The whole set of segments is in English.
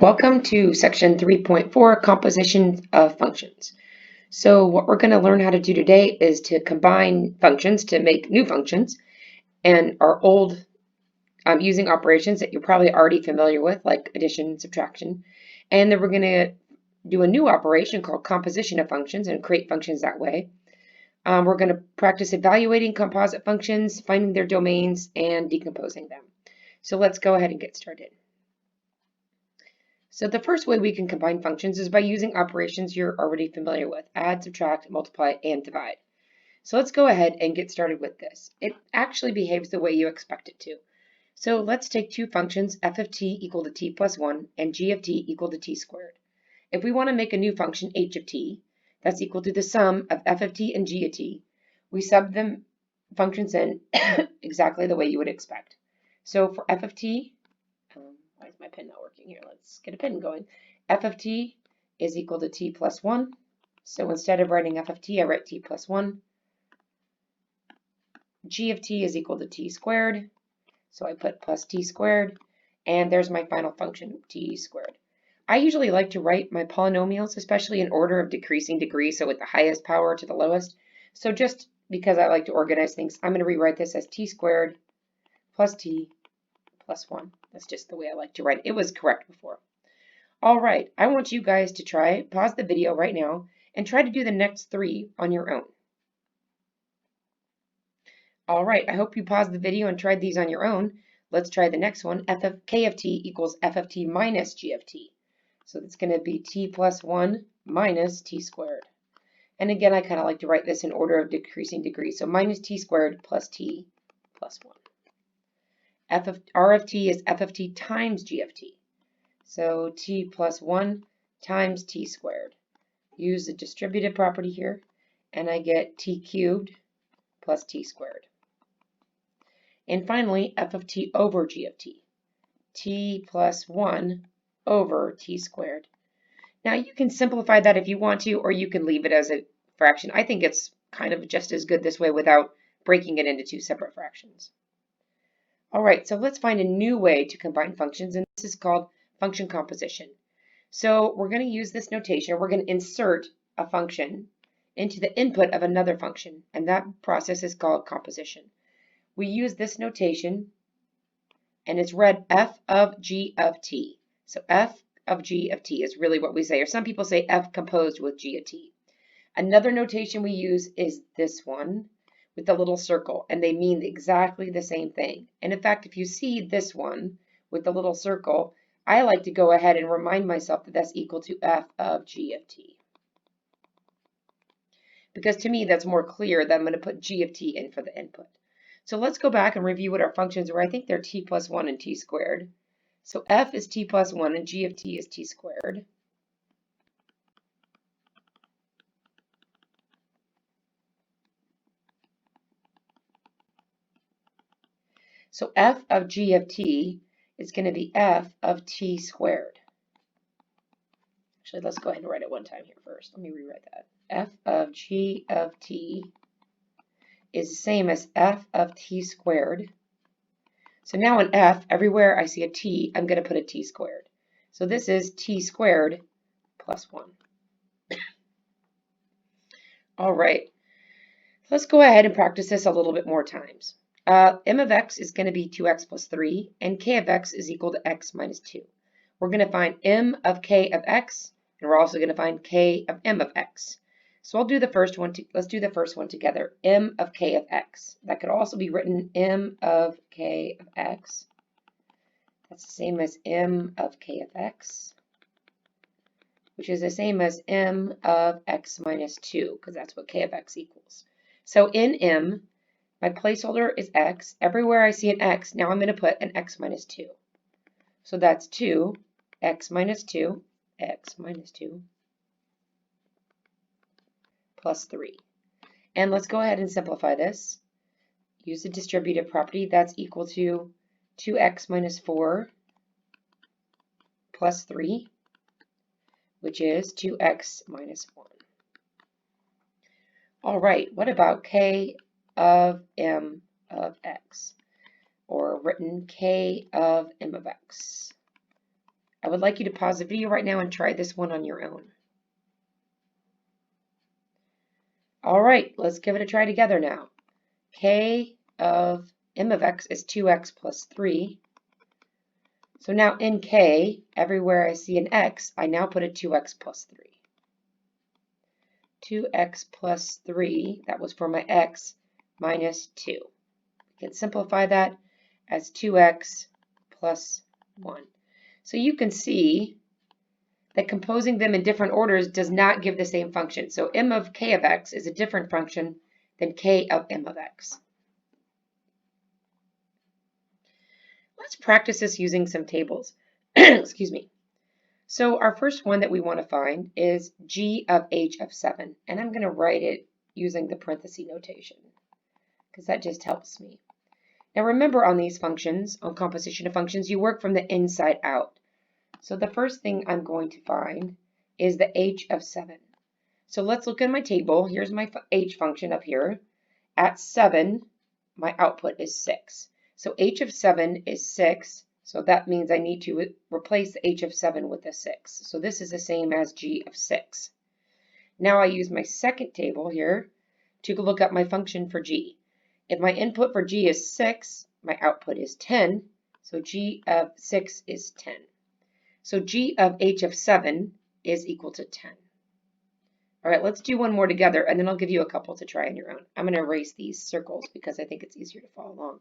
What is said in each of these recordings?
Welcome to section 3.4, composition of functions. So what we're going to learn how to do today is to combine functions to make new functions, and our old using operations that you're probably already familiar with, like addition and subtraction. And then we're going to do a new operation called composition of functions and create functions that way. We're going to practice evaluating composite functions, finding their domains, and decomposing them. So let's go ahead and get started. So the first way we can combine functions is by using operations you're already familiar with: add, subtract, multiply, and divide. So let's go ahead and get started with this. It actually behaves the way you expect it to. So let's take two functions, f of t equal to t plus 1 and g of t equal to t squared. If we want to make a new function h of t, that's equal to the sum of f of t and g of t, we sub them functions in exactly the way you would expect. So for f of t, why is my pen not working here? Let's get a pen going. F of t is equal to t plus 1. So instead of writing f of t, I write t plus 1. G of t is equal to t squared. So I put plus t squared. And there's my final function, t squared. I usually like to write my polynomials, especially in order of decreasing degree, so with the highest power to the lowest. So just because I like to organize things, I'm going to rewrite this as t squared plus t plus 1. That's just the way I like to write it. It was correct before. All right, I want you guys to try, pause the video right now, and try to do the next three on your own. All right, I hope you paused the video and tried these on your own. Let's try the next one. F of k of t equals f of t minus g of t. So that's going to be t plus 1 minus t squared. And again, I kind of like to write this in order of decreasing degree. So minus t squared plus t plus 1. R of t is f of t times g of t. So t plus 1 times t squared. Use the distributive property here, and I get t cubed plus t squared. And finally, f of t over g of t. T plus 1 over t squared. Now you can simplify that if you want to, or you can leave it as a fraction. I think it's kind of just as good this way without breaking it into two separate fractions. All right, so let's find a new way to combine functions, and this is called function composition. So we're going to use this notation. We're going to insert a function into the input of another function, and that process is called composition. We use this notation, and it's read f of g of t. So f of g of t is really what we say, or some people say f composed with g of t. Another notation we use is this one with the little circle, and they mean exactly the same thing. And in fact, if you see this one with the little circle, I like to go ahead and remind myself that that's equal to f of g of t. Because to me, that's more clear that I'm going to put g of t in for the input. So let's go back and review what our functions were. I think they're t plus 1 and t squared. So f is t plus 1 and g of t is t squared. So f of g of t is going to be f of t squared. Actually, let's go ahead and write it one time here first. Let me rewrite that. F of g of t is the same as f of t squared. So now in f, everywhere I see a t, I'm going to put a t squared. So this is t squared plus 1. All right, let's go ahead and practice this a little bit more times. M of x is going to be 2x plus 3, and k of x is equal to x minus 2. We're going to find m of k of x, and we're also going to find k of m of x. So I'll do the first one. Let's do the first one together. M of k of x. That could also be written m of k of x. That's the same as m of k of x, which is the same as m of x minus 2, because that's what k of x equals. So in m, my placeholder is x. Everywhere I see an x, now I'm going to put an x minus 2. So that's 2, x minus 2, x minus 2, plus 3. And let's go ahead and simplify this. Use the distributive property. That's equal to 2x minus 4 plus 3, which is 2x minus 1. All right, what about k of m of x, or written k of m of x? I would like you to pause the video right now and try this one on your own. All right, let's give it a try together now. K of m of x is 2x plus 3. So now in K, everywhere I see an x, I now put a 2x plus 3. 2x plus 3, that was for my x, minus 2. We can simplify that as 2x plus 1. So you can see that composing them in different orders does not give the same function. So m of k of x is a different function than k of m of x. Let's practice this using some tables. Excuse me. So our first one that we want to find is g of h of 7. And I'm going to write it using the parenthesis notation because that just helps me. Now remember, on these functions, on composition of functions, you work from the inside out. So the first thing I'm going to find is the h of 7. So let's look at my table. Here's my h function up here. At 7, my output is 6. So h of 7 is 6. So that means I need to replace the h of 7 with a 6. So this is the same as g of 6. Now I use my second table here to look up my function for g. If my input for g is 6, my output is 10. So g of 6 is 10. So g of h of 7 is equal to 10. All right, let's do one more together, and then I'll give you a couple to try on your own. I'm going to erase these circles because I think it's easier to follow along.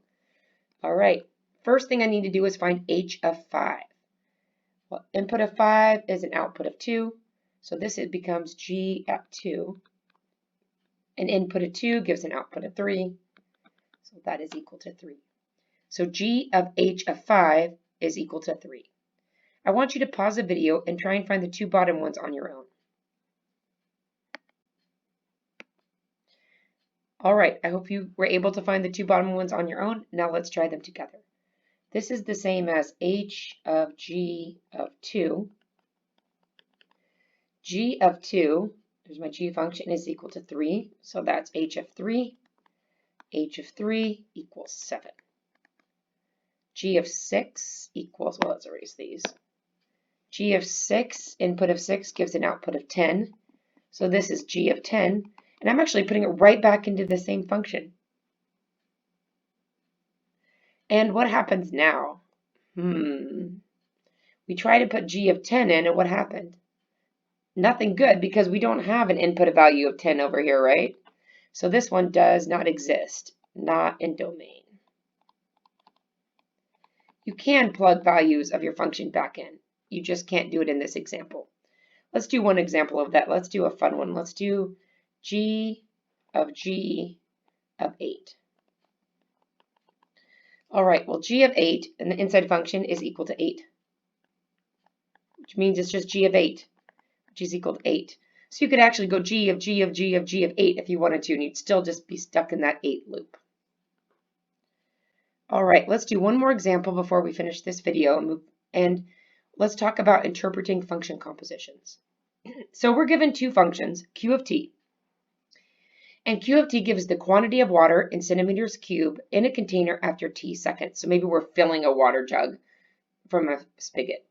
All right, first thing I need to do is find h of 5. Well, input of 5 is an output of 2, so this it becomes g of 2. An input of 2 gives an output of 3, so that is equal to 3. So g of h of 5 is equal to 3. I want you to pause the video and try and find the two bottom ones on your own. All right, I hope you were able to find the two bottom ones on your own. Now let's try them together. This is the same as h of g of 2. G of 2, there's my g function, is equal to 3. So that's h of 3. H of 3 equals 7. G of 6 equals, well, let's erase these. G of 6, input of 6 gives an output of 10. So this is g of 10. And I'm actually putting it right back into the same function. And what happens now? We try to put g of 10 in, and what happened? Nothing good, because we don't have an input value of 10 over here, right? So this one does not exist, not in domain. You can plug values of your function back in. You just can't do it in this example. Let's do one example of that. Let's do a fun one. Let's do g of 8. All right, well, g of 8 and the inside function is equal to 8, which means it's just g of 8, which is equal to 8. So you could actually go g of 8 if you wanted to, and you'd still just be stuck in that 8 loop. All right, let's do one more example before we finish this video, and let's talk about interpreting function compositions. So we're given two functions, q of t. And q of t gives the quantity of water in centimeters cubed in a container after t seconds. So maybe we're filling a water jug from a spigot.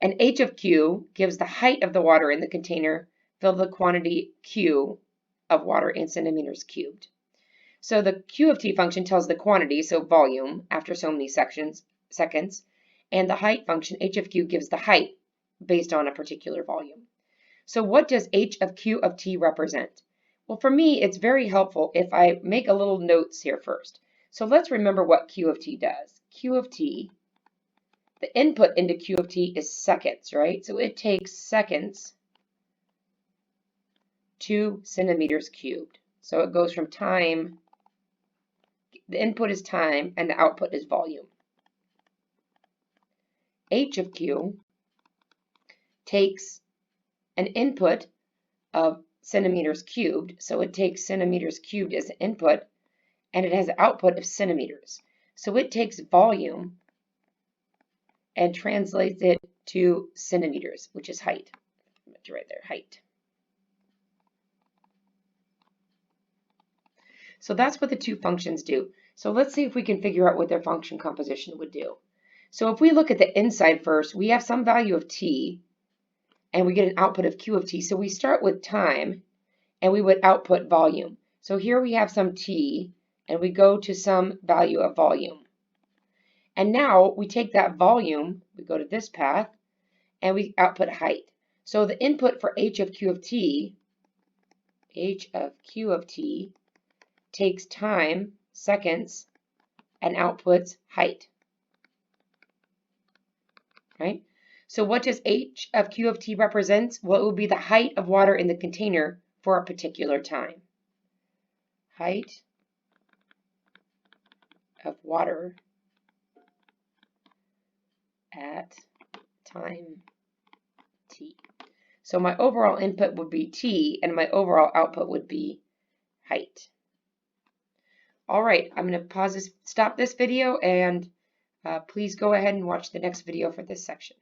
And h of q gives the height of the water in the container, fill the quantity q of water in centimeters cubed. So the q of t function tells the quantity, so volume, after so many seconds, and the height function, h of q, gives the height based on a particular volume. So what does h of q of t represent? Well, for me, it's very helpful if I make a little notes here first. So let's remember what q of t does. Q of t, the input into q of t is seconds, right? So it takes seconds to centimeters cubed. So it goes from time, the input is time, and the output is volume. H of q takes an input of centimeters cubed, so it takes centimeters cubed as an input, and it has an output of centimeters. So it takes volume and translates it to centimeters, which is height. Right there, height. So that's what the two functions do. So let's see if we can figure out what their function composition would do. So if we look at the inside first, we have some value of t, and we get an output of q of t. So we start with time, and we would output volume. So here we have some t, and we go to some value of volume. And now we take that volume, we go to this path, and we output height. So the input for h of q of t takes time, seconds, and outputs height. Right? So what does h of q of t represent? Well, it would be the height of water in the container for a particular time. Height of water at time t. So my overall input would be t, and my overall output would be height. All right, I'm going to stop this video, and please go ahead and watch the next video for this section.